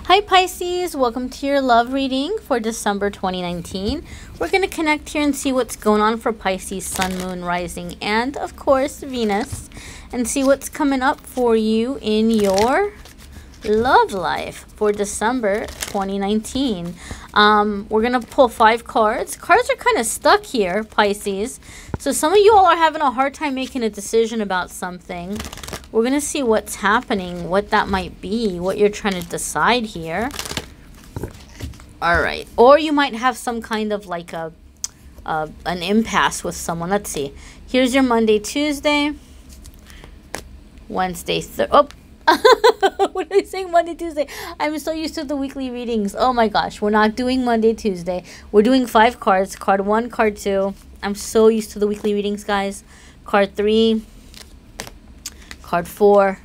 Hi Pisces, welcome to your love reading for December 2019. We're going to connect here and see what's going on for Pisces, Sun, Moon, Rising, and of course Venus, and see what's coming up for you in your love life for December 2019. We're going to pull 5 cards. Cards are kind of stuck here, Pisces. So some of you all are having a hard time making a decision about something. We're going to see what's happening, what that might be, what you're trying to decide here. All right. Or you might have some kind of like an impasse with someone. Let's see. Here's your Monday, Tuesday, Wednesday, what am I saying? Monday, Tuesday. I'm so used to the weekly readings. Oh my gosh. We're not doing Monday, Tuesday. We're doing 5 cards. Card 1, card 2. I'm so used to the weekly readings, guys. Card 3. Card 4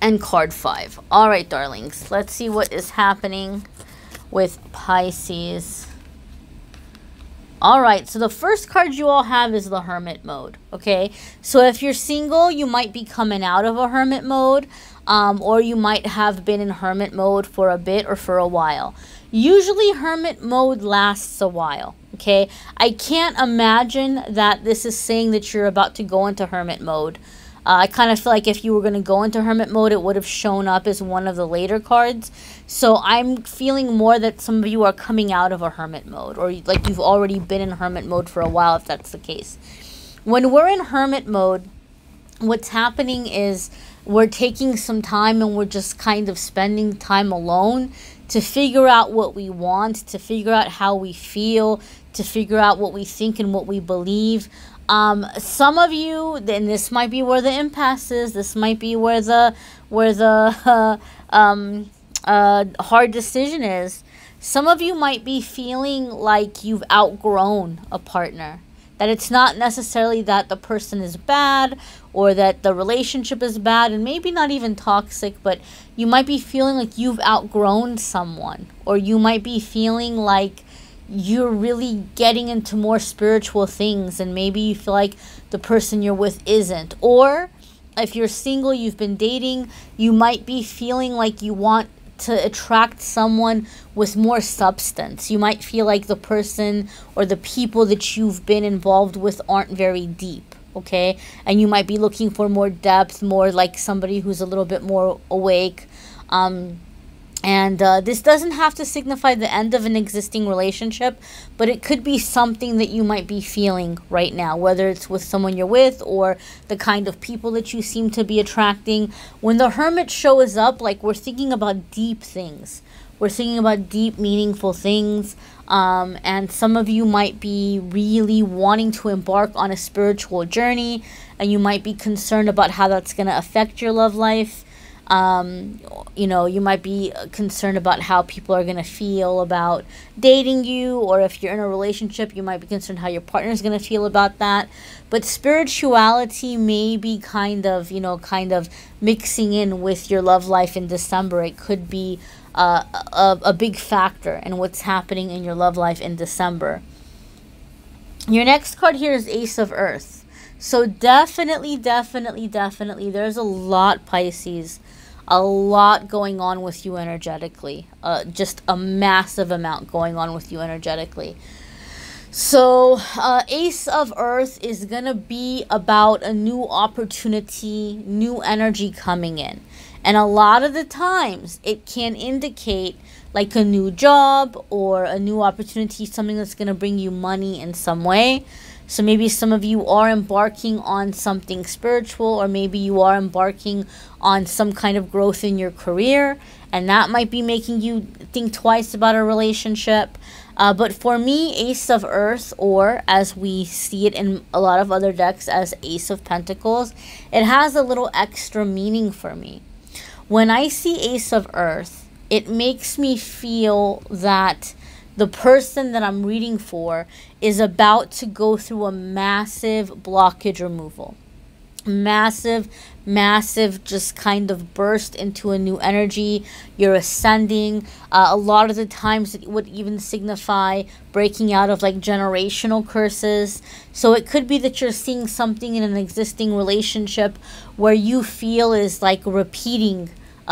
and card 5. All right, darlings. Let's see what is happening with Pisces. All right, so the first card you all have is the Hermit mode, okay? So if you're single, you might be coming out of a Hermit mode, or you might have been in Hermit mode for a bit or for a while. Usually Hermit mode lasts a while, okay? I can't imagine that this is saying that you're about to go into Hermit mode. I kind of feel like if you were going to go into Hermit mode, it would have shown up as one of the later cards. So I'm feeling more that some of you are coming out of a Hermit mode, or like you've already been in Hermit mode for a while, if that's the case. When we're in Hermit mode, what's happening is we're taking some time and we're just kind of spending time alone to figure out what we want, to figure out how we feel, to figure out what we think and what we believe. Some of you, and this might be where the impasse is, this might be where the hard decision is. Some of you might be feeling like you've outgrown a partner. That it's not necessarily that the person is bad or that the relationship is bad, and maybe not even toxic, but you might be feeling like you've outgrown someone, or you might be feeling like you're really getting into more spiritual things and maybe you feel like the person you're with isn't. Or if you're single, you've been dating, you might be feeling like you want to attract someone with more substance. You might feel like the person or the people that you've been involved with aren't very deep, okay? And you might be looking for more depth, more like somebody who's a little bit more awake. This doesn't have to signify the end of an existing relationship, but it could be something that you might be feeling right now, whether it's with someone you're with or the kind of people that you seem to be attracting. When the Hermit shows up, like, we're thinking about deep things. We're thinking about deep, meaningful things. And some of you might be really wanting to embark on a spiritual journey, and you might be concerned about how that's going to affect your love life. You know, you might be concerned about how people are going to feel about dating you, or if you're in a relationship, you might be concerned how your partner is going to feel about that. But spirituality may be kind of mixing in with your love life in December. It could be a big factor in what's happening in your love life in December. Your next card here is Ace of Earth. So definitely, there's a lot, Pisces. A lot going on with you energetically. Just a massive amount going on with you energetically. So Ace of Earth is going to be about a new opportunity, new energy coming in. And a lot of the times it can indicate like a new job or a new opportunity, something that's going to bring you money in some way. So maybe some of you are embarking on something spiritual, or maybe you are embarking on some kind of growth in your career, and that might be making you think twice about a relationship. But for me, Ace of Earth, or as we see it in a lot of other decks as Ace of Pentacles, it has a little extra meaning for me. When I see Ace of Earth, it makes me feel that the person that I'm reading for is about to go through a massive blockage removal. Massive, just kind of burst into a new energy. You're ascending. A lot of the times it would even signify breaking out of like generational curses. So it could be that you're seeing something in an existing relationship where you feel is like repeating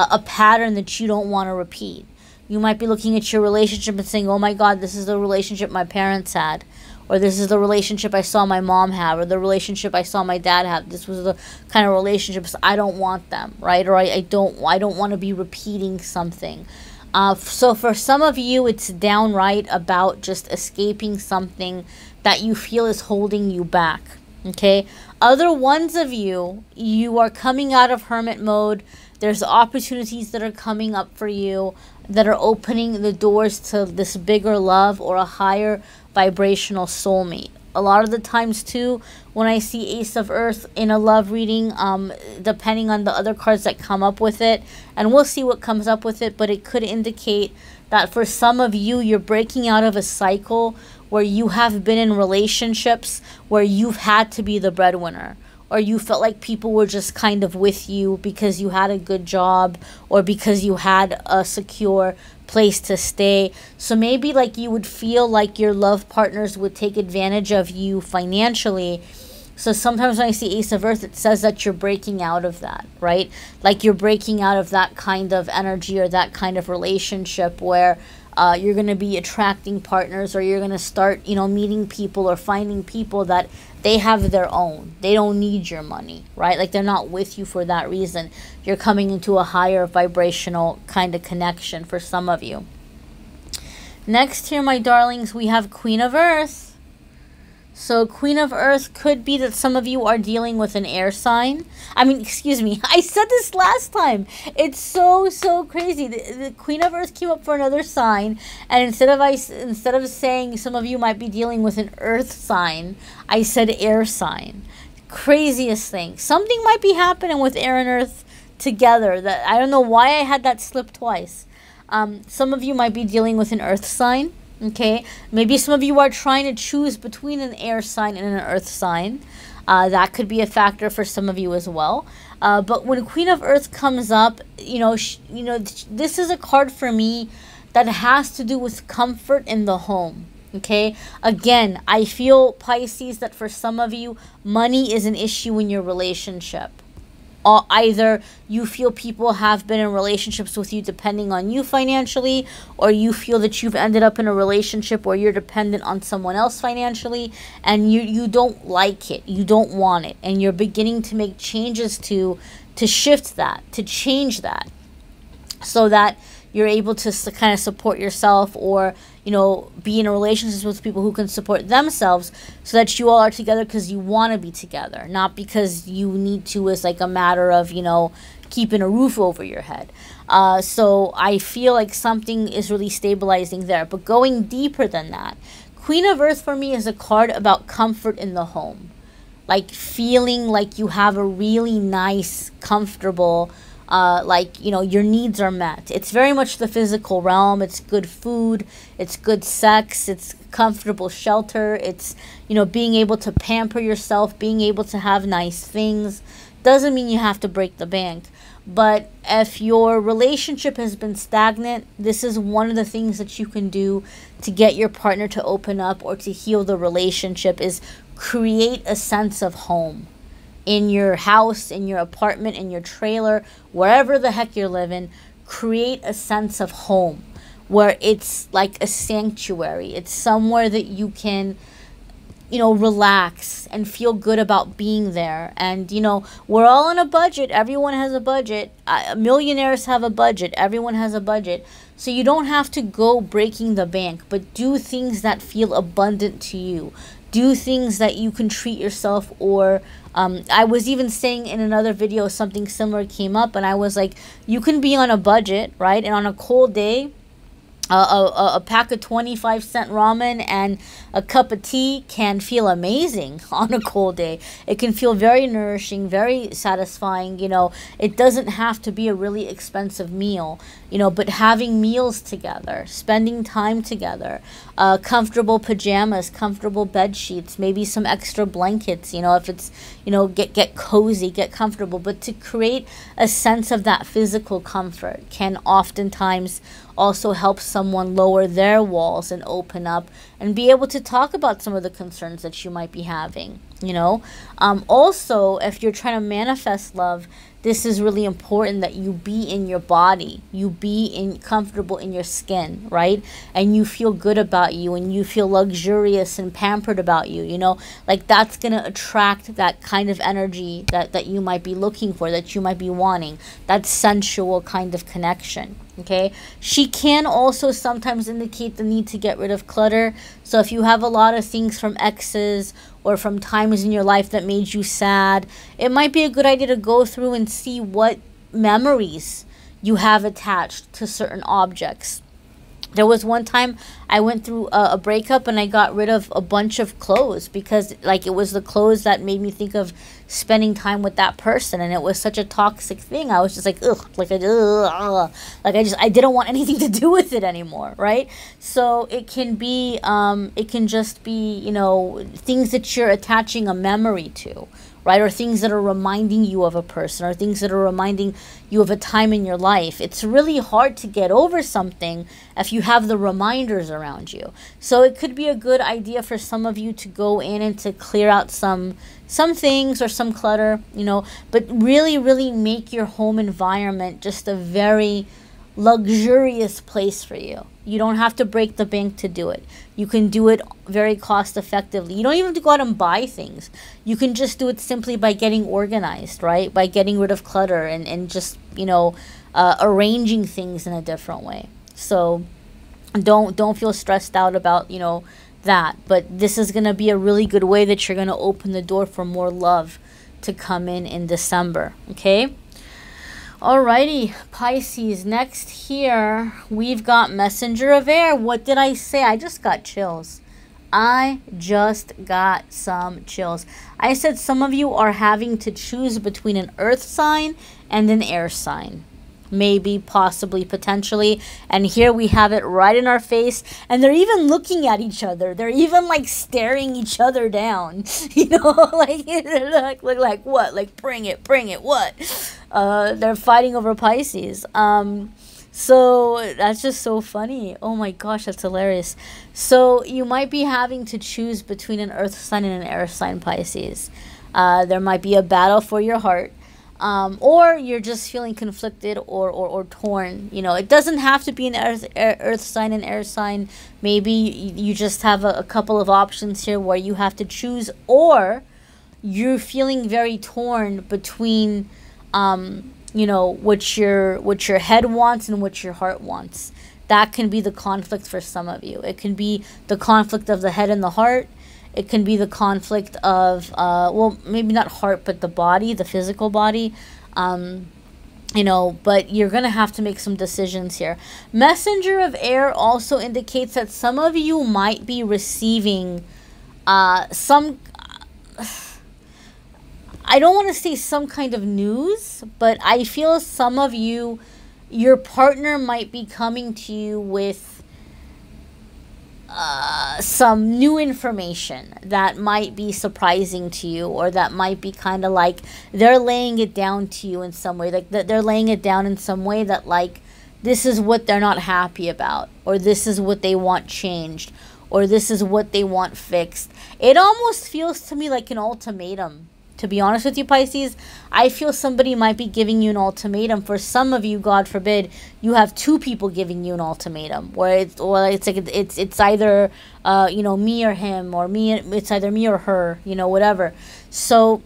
a pattern that you don't want to repeat. You might be looking at your relationship and saying, oh my God, this is the relationship my parents had. Or this is the relationship I saw my mom have, or the relationship I saw my dad have. This was the kind of relationships I don't want them, right? Or I don't want to be repeating something. So for some of you, it's downright about just escaping something that you feel is holding you back, okay? Other ones of you, you are coming out of hermit mode. There's opportunities that are coming up for you that are opening the doors to this bigger love or a higher vibrational soulmate. A lot of the times too, when I see Ace of Earth in a love reading, depending on the other cards that come up with it, and we'll see what comes up with it, but it could indicate that for some of you, you're breaking out of a cycle where you have been in relationships where you've had to be the breadwinner, or you felt like people were just kind of with you because you had a good job or because you had a secure place to stay. So maybe like you would feel like your love partners would take advantage of you financially. So sometimes when I see Ace of Earth, it says that you're breaking out of that, right? Like you're breaking out of that kind of energy or that kind of relationship where you're going to be attracting partners, or you're going to start, you know, meeting people or finding people that they have their own. They don't need your money, right? Like they're not with you for that reason. You're coming into a higher vibrational kind of connection for some of you. Next here, my darlings, we have Queen of Earth. So Queen of Earth could be that some of you are dealing with an air sign. I mean, excuse me, I said this last time. It's so crazy. The Queen of Earth came up for another sign, and instead of saying some of you might be dealing with an earth sign, I said air sign. Craziest thing. Something might be happening with air and earth together. That I don't know why I had that slip twice. Some of you might be dealing with an earth sign. Okay, maybe some of you are trying to choose between an air sign and an earth sign. That could be a factor for some of you as well. But when Queen of Earth comes up, this is a card for me that has to do with comfort in the home. Okay, again, I feel, Pisces, that for some of you, money is an issue in your relationship. Either you feel people have been in relationships with you depending on you financially, or you feel that you've ended up in a relationship where you're dependent on someone else financially, and you don't like it, you don't want it, and you're beginning to make changes to shift that, to change that, so that you're able to kind of support yourself, or be in a relationship with people who can support themselves, so that you all are together because you want to be together, not because you need to as like a matter of keeping a roof over your head. So I feel like something is really stabilizing there. But going deeper than that, Queen of Earth for me is a card about comfort in the home, like feeling like you have a really nice, comfortable, your needs are met. It's very much the physical realm. It's good food, it's good sex, it's comfortable shelter, it's being able to pamper yourself, being able to have nice things. Doesn't mean you have to break the bank, but if your relationship has been stagnant, this is one of the things that you can do to get your partner to open up or to heal the relationship, is create a sense of home. In your house, in your apartment, in your trailer, wherever the heck you're living, create a sense of home where it's like a sanctuary. It's somewhere that you can, relax and feel good about being there. And, we're all on a budget. Everyone has a budget. Millionaires have a budget. Everyone has a budget. So you don't have to go breaking the bank, but do things that feel abundant to you. Do things that you can treat yourself, or I was even saying in another video, something similar came up, and I was like, you can be on a budget, right? And on a cold day, a pack of 25-cent ramen and a cup of tea can feel amazing on a cold day. It can feel very nourishing, very satisfying. It doesn't have to be a really expensive meal, but having meals together, spending time together, comfortable pajamas, comfortable bed sheets, maybe some extra blankets, if it's, get cozy, get comfortable. But to create a sense of that physical comfort can oftentimes also help someone lower their walls and open up and be able to talk about some of the concerns that you might be having. you know. Also, if you're trying to manifest love, this is really important that you be in your body, you be comfortable in your skin, right? And you feel good about you, and you feel luxurious and pampered about you, you know. Like, that's going to attract that kind of energy that you might be looking for, that you might be wanting, that sensual kind of connection. Okay, she can also sometimes indicate the need to get rid of clutter. So if you have a lot of things from exes or from times in your life that made you sad, it might be a good idea to go through and see what memories you have attached to certain objects. There was one time I went through a breakup, and I got rid of a bunch of clothes because, like, it was the clothes that made me think of spending time with that person, and it was such a toxic thing. I was just like, ugh, like, I didn't want anything to do with it anymore, right? So it can be, it can just be, you know, things that you're attaching a memory to, right? Or things that are reminding you of a person, or things that are reminding you of a time in your life. It's really hard to get over something if you have the reminders around you. So it could be a good idea for some of you to go in and to clear out some things or some clutter, you know, but really make your home environment just a very luxurious place for you. You don't have to break the bank to do it. You can do it very cost effectively. You don't even have to go out and buy things. You can just do it simply by getting organized, right? By getting rid of clutter and just, you know, arranging things in a different way. So don't feel stressed out about, you know, that. But this is going to be a really good way that you're going to open the door for more love to come in December. Okay? Alrighty, Pisces. Next here, we've got Messenger of Air. What did I say? I just got chills. I just got some chills. I said some of you are having to choose between an earth sign and an air sign. Maybe, possibly, potentially. And here we have it right in our face. And they're even looking at each other. They're even like staring each other down. You know, like what? Like, bring it, what? They're fighting over Pisces. So that's just so funny. Oh my gosh, that's hilarious. So you might be having to choose between an earth sign and an air sign, Pisces. There might be a battle for your heart. Or you're just feeling conflicted or torn. You know, it doesn't have to be an earth sign and air sign. Maybe you just have a couple of options here where you have to choose, or you're feeling very torn between, you know, what your head wants and what your heart wants. That can be the conflict for some of you. It can be the conflict of the head and the heart. It can be the conflict of, well, maybe not heart, but the body, the physical body. You know, but you're going to have to make some decisions here. Messenger of Air also indicates that some of you might be receiving some... I don't want to say some kind of news, but I feel some of you, your partner might be coming to you with some new information that might be surprising to you, or that might be kind of like they're laying it down to you in some way, like that they're laying it down in some way that, like, this is what they're not happy about, or this is what they want changed, or this is what they want fixed. It almost feels to me like an ultimatum. To be honest with you, Pisces, I feel somebody might be giving you an ultimatum. For some of you, God forbid, you have two people giving you an ultimatum, where it's like it's either you know, me or him, or me. It's either me or her, you know, whatever. So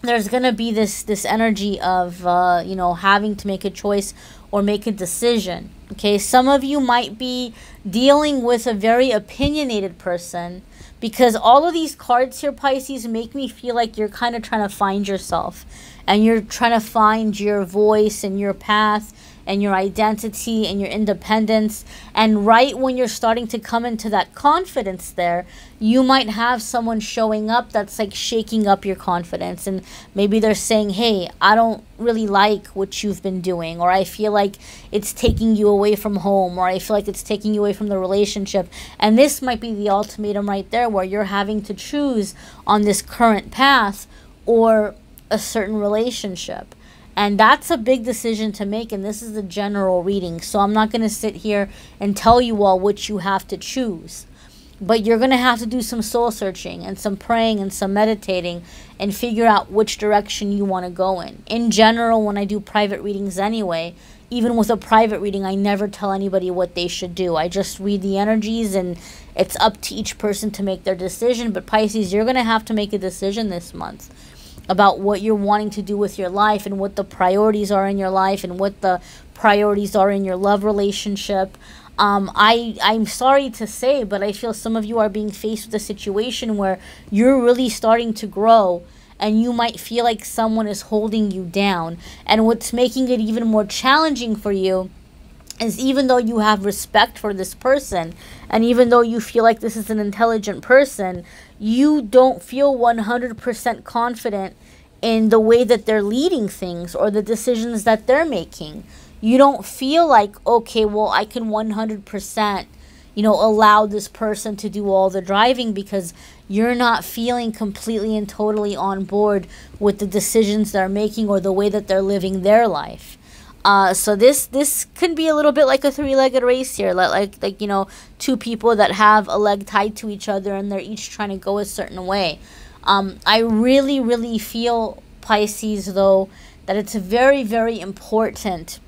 there's gonna be this energy of you know, having to make a choice or make a decision. Okay, some of you might be dealing with a very opinionated person, because all of these cards here, Pisces, make me feel like you're kind of trying to find yourself, and you're trying to find your voice and your path and your identity and your independence. And right when you're starting to come into that confidence there, you might have someone showing up that's like shaking up your confidence. And maybe they're saying, hey, I don't really like what you've been doing, or I feel like it's taking you away from home, or I feel like it's taking you away from the relationship. And this might be the ultimatum right there, where you're having to choose on this current path or a certain relationship. And that's a big decision to make, and this is a general reading, so I'm not going to sit here and tell you all which you have to choose. But you're going to have to do some soul searching and some praying and some meditating and figure out which direction you want to go in. In general, when I do private readings anyway, even with a private reading, I never tell anybody what they should do. I just read the energies, and it's up to each person to make their decision. But Pisces, you're going to have to make a decision this month about what you're wanting to do with your life and what the priorities are in your life and what the priorities are in your love relationship. I'm sorry to say, but I feel some of you are being faced with a situation where you're really starting to grow, and you might feel like someone is holding you down. And what's making it even more challenging for you is, even though you have respect for this person, and even though you feel like this is an intelligent person, you don't feel 100% confident in the way that they're leading things or the decisions that they're making. You don't feel like, okay, well, I can 100%, allow this person to do all the driving, because you're not feeling completely and totally on board with the decisions they're making or the way that they're living their life. So this could be a little bit like a three-legged race here, like two people that have a leg tied to each other and they're each trying to go a certain way. I really, really feel, Pisces, though, that it's very, very important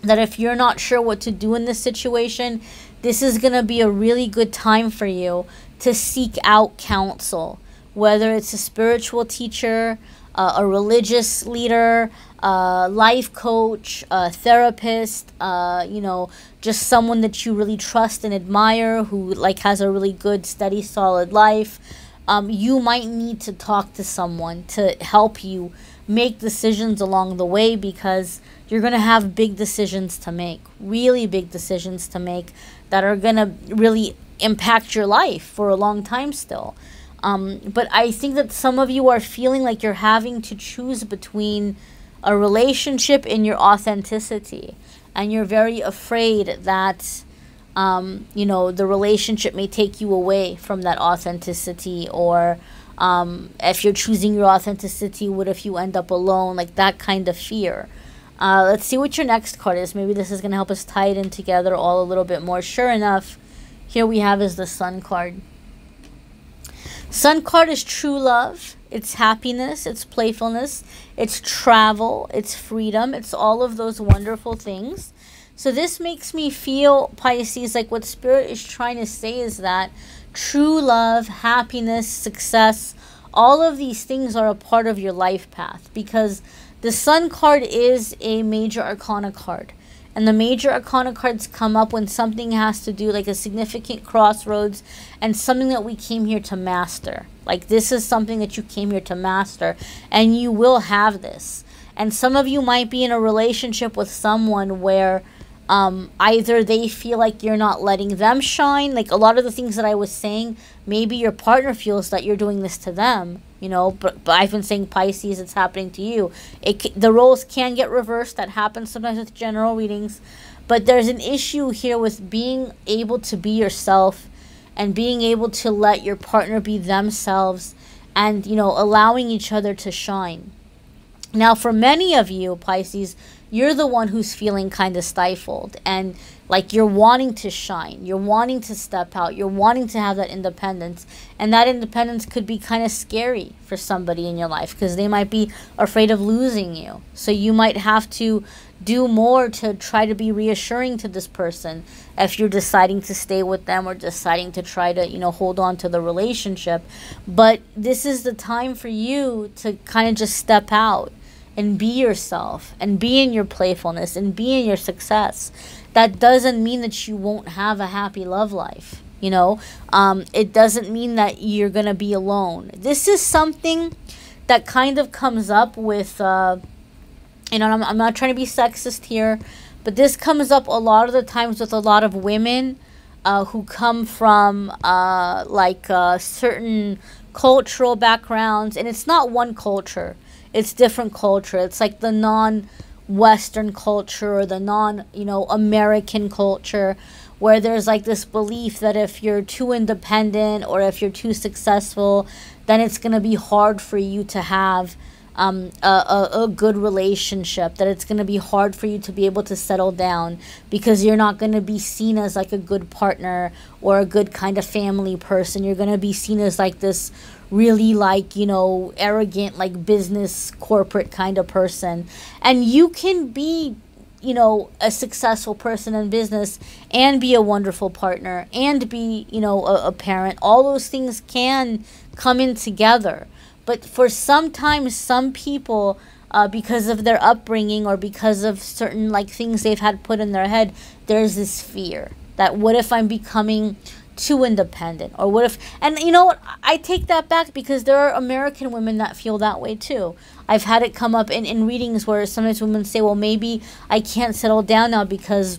that if you're not sure what to do in this situation, this is going to be a really good time for you to seek out counsel, whether it's a spiritual teacher, a religious leader, a life coach, a therapist, just someone that you really trust and admire, who has a really good, steady, solid life. You might need to talk to someone to help you make decisions along the way, because you're going to have big decisions to make, really big decisions to make, that are going to really impact your life for a long time still. But I think that some of you are feeling like you're having to choose between a relationship and your authenticity, and you're very afraid that the relationship may take you away from that authenticity, or if you're choosing your authenticity, what if you end up alone, like that kind of fear. Let's see what your next card is. Maybe this is going to help us tie it in together all a little bit more. Sure enough, here we have is the Sun card. Sun card is true love. It's happiness. It's playfulness. It's travel. It's freedom. It's all of those wonderful things. So this makes me feel, Pisces, like what Spirit is trying to say is that true love, happiness, success, all of these things are a part of your life path, because the Sun card is a major arcana card. And the major arcana cards come up when something has to do, like a significant crossroads, and something that we came here to master. Like this is something that you came here to master, and you will have this. And some of you might be in a relationship with someone where either they feel like you're not letting them shine, like a lot of the things that I was saying, maybe your partner feels that you're doing this to them, but I've been saying, Pisces, it's happening to you. The roles can get reversed. That happens sometimes with general readings, but there's an issue here with being able to be yourself and being able to let your partner be themselves, and allowing each other to shine. Now, for many of you, Pisces, you're the one who's feeling kind of stifled, and like you're wanting to shine, you're wanting to step out, you're wanting to have that independence, and that independence could be kind of scary for somebody in your life, because they might be afraid of losing you. So you might have to do more to try to be reassuring to this person if you're deciding to stay with them or deciding to try to, hold on to the relationship. But this is the time for you to kind of just step out and be yourself and be in your playfulness and be in your success. That doesn't mean that you won't have a happy love life. It doesn't mean that you're going to be alone. This is something that kind of comes up with, I'm not trying to be sexist here, but this comes up a lot of the times with a lot of women who come from certain cultural backgrounds. And it's not one culture. It's different culture. It's like the non-Western culture or the non-American culture, where there's like this belief that if you're too independent or if you're too successful, then it's going to be hard for you to have a good relationship, that it's going to be hard for you to be able to settle down because you're not going to be seen as like a good partner or a good kind of family person. You're going to be seen as like this really like, you know, arrogant, like business corporate kind of person. And you can be, you know, a successful person in business and be a wonderful partner and be, you know, a parent. All those things can come in together. But for sometimes some people, because of their upbringing or because of certain like things they've had put in their head, there's this fear that what if I'm becoming too independent, or what if, and you know what, I take that back, because there are American women that feel that way too. I've had it come up in readings where sometimes women say, well, maybe I can't settle down now because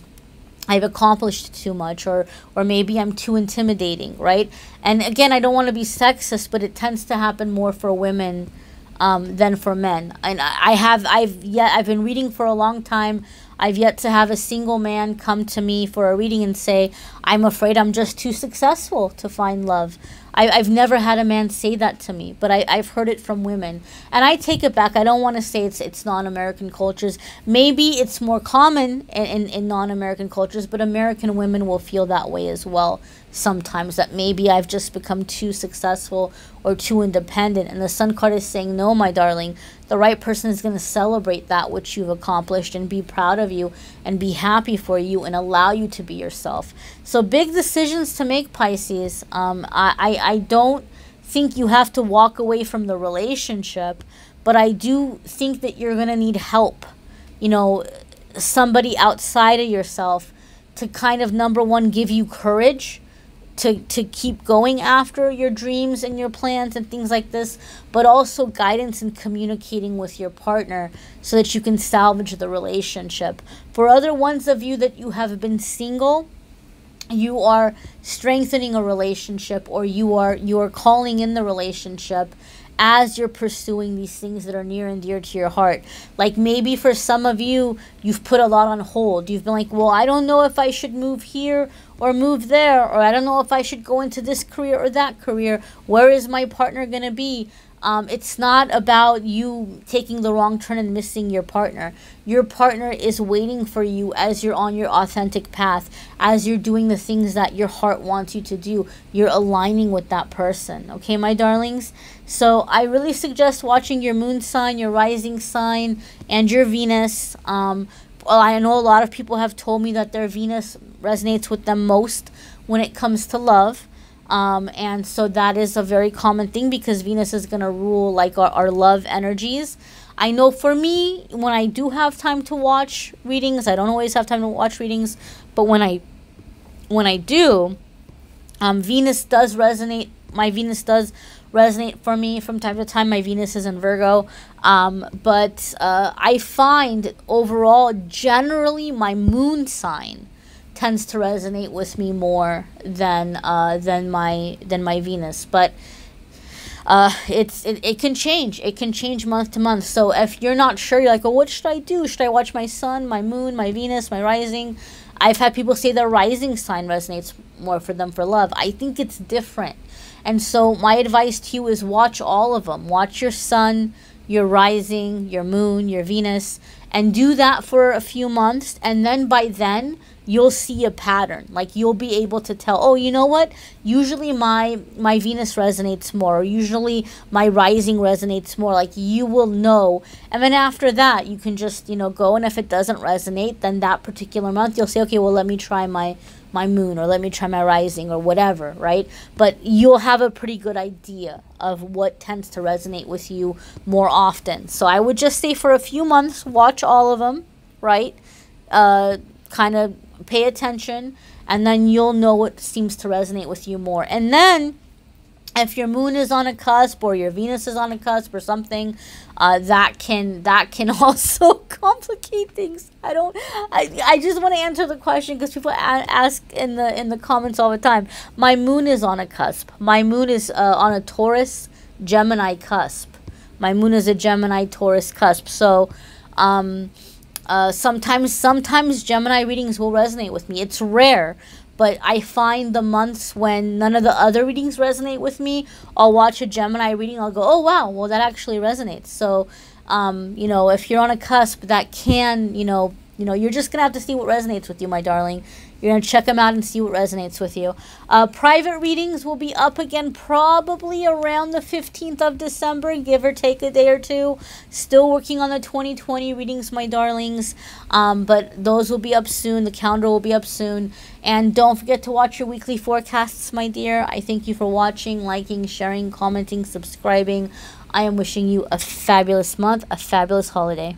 I've accomplished too much, or maybe I'm too intimidating, right? And again, I don't want to be sexist, but it tends to happen more for women than for men. And I've been reading for a long time. I've yet to have a single man come to me for a reading and say, I'm afraid I'm just too successful to find love. I've never had a man say that to me, but I've heard it from women. And I take it back. I don't want to say it's non-American cultures. Maybe it's more common in non-American cultures, but American women will feel that way as well sometimes, that maybe I've just become too successful or too independent. And the Sun card is saying, no, my darling, the right person is going to celebrate that which you've accomplished and be proud of you and be happy for you and allow you to be yourself. So big decisions to make, Pisces. I don't think you have to walk away from the relationship, but I do think that you're going to need help, you know, somebody outside of yourself to kind of, number one, give you courage to keep going after your dreams and your plans and things like this, but also guidance in communicating with your partner so that you can salvage the relationship. For other ones of you that you have been single, you are strengthening a relationship, or you are calling in the relationship as you're pursuing these things that are near and dear to your heart. Like maybe for some of you, you've put a lot on hold. You've been like, well, I don't know if I should move here or move there, or I don't know if I should go into this career or that career. Where is my partner going to be? It's not about you taking the wrong turn and missing your partner. Your partner is waiting for you as you're on your authentic path, as you're doing the things that your heart wants you to do. You're aligning with that person. Okay, my darlings? So I really suggest watching your moon sign, your rising sign, and your Venus. Well, I know a lot of people have told me that their Venus resonates with them most when it comes to love. And so that is a very common thing, because Venus is going to rule like our love energies. I know for me, when I do have time to watch readings, I don't always have time to watch readings, but when I do, Venus does resonate. My Venus does resonate for me from time to time. My Venus is in Virgo. But I find overall, generally, my moon sign tends to resonate with me more than my Venus. But it can change. It can change month to month. So if you're not sure, you're like, well, what should I do? Should I watch my sun, my moon, my Venus, my rising? I've had people say their rising sign resonates more for them for love. I think it's different. And so my advice to you is watch all of them. Watch your sun, your rising, your moon, your Venus, and do that for a few months. And then by then, you'll see a pattern. Like you'll be able to tell, oh, you know what? Usually my Venus resonates more, or usually my rising resonates more. Like you will know. And then after that, you can just, go. And if it doesn't resonate, then that particular month, you'll say, okay, well, let me try my moon, or let me try my rising, or whatever, right? But you'll have a pretty good idea of what tends to resonate with you more often. So I would just say for a few months, watch all of them, right? Kind of pay attention, and then you'll know what seems to resonate with you more. And then if your moon is on a cusp, or your Venus is on a cusp, or something, that can also complicate things. I just want to answer the question, because people ask in the comments all the time. My moon is on a cusp. My moon is on a Taurus Gemini cusp. My moon is a Gemini Taurus cusp. So sometimes Gemini readings will resonate with me. It's rare, But I find the months when none of the other readings resonate with me, I'll watch a Gemini reading. I'll go, oh, wow, well, that actually resonates. So, you know, if you're on a cusp, that can, you know, you're just going to have to see what resonates with you, my darling. You're going to check them out and see what resonates with you. Private readings will be up again probably around the 15th of December, give or take a day or two. Still working on the 2020 readings, my darlings. But those will be up soon. The calendar will be up soon. And don't forget to watch your weekly forecasts, my dear. I thank you for watching, liking, sharing, commenting, subscribing. I am wishing you a fabulous month, a fabulous holiday.